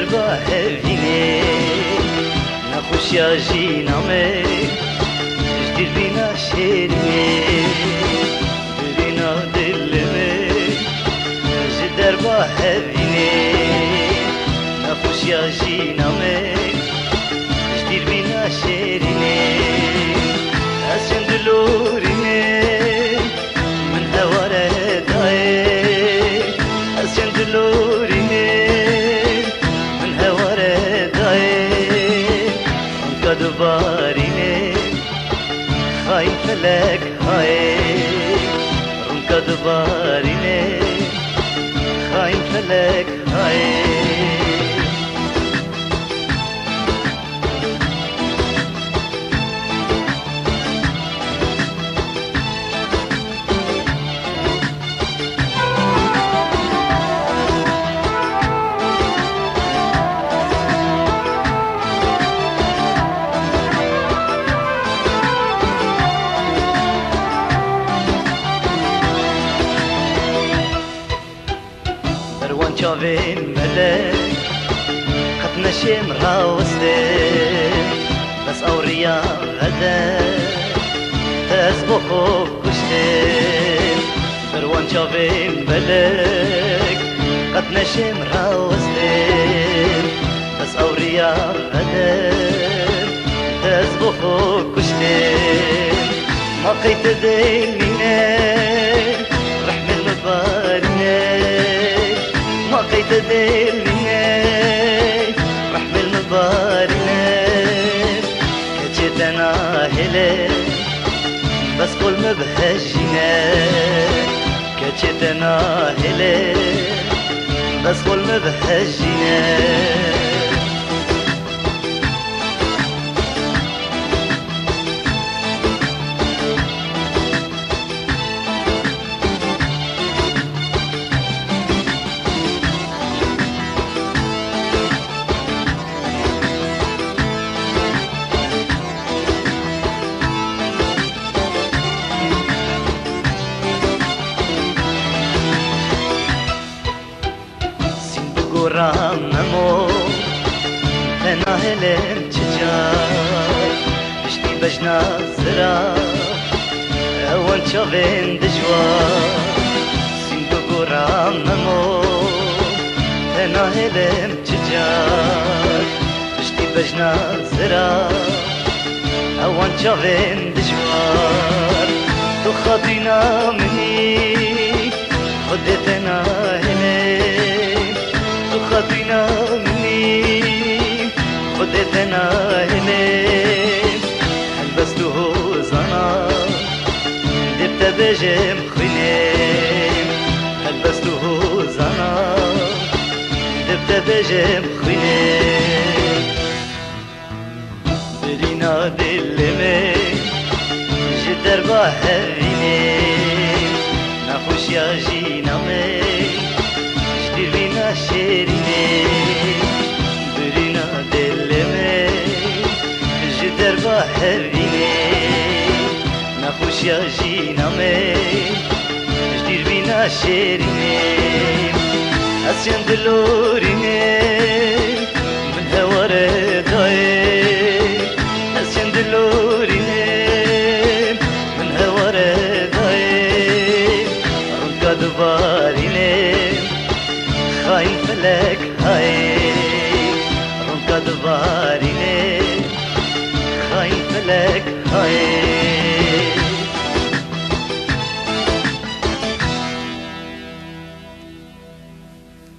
درباه وینه نخوشیا جینامه جدیر بینا شیرینه برینا دلمه درباه وینه نخوشیا جینامه جدیر بینا شیرینه از چندلورینه من هواره دای از چندلورینه من هواره دای اون دوبارینه خای فلک های اون دوبارینه خای فلک های بروان چاوین ملک قد نشیم راوسته بس اوریا غدا تسبخ کشته بروان چاوین ملک قد نشیم راوسته بس اوریا غدا تسبخ کشته ما قيت دينينا رحم المبارنه ما قيد دلني رحم المبارنة كجتنا هلا بس قول مبهجنا كجتنا هلا بس قول مبهجنا گورم نمو تناهلم چجار بشتی بجنا زرا اوان چاوین دجوار سیندو گورم نمو تناهلم چجار بشتی بجنا زرا اوان چاوین دجوار تو خاطینا منی خودت ناهلم خاطينا مني خدتنا هنا حلبسته زنا دبت بجم خنيم حلبسته زنا دبت بجم خنيم برينا دلمي جدر باهريني نخوش يا جينامي برینا شیرینه برینا دلمه جدر با هرینه نخوشیا جینامه جدیر بینا شیرینه از چندلورینه من هواره دای از چندلورینه من هواره دای رونکا دوبارینه خای فلک های رونکا دوبارینه خای فلک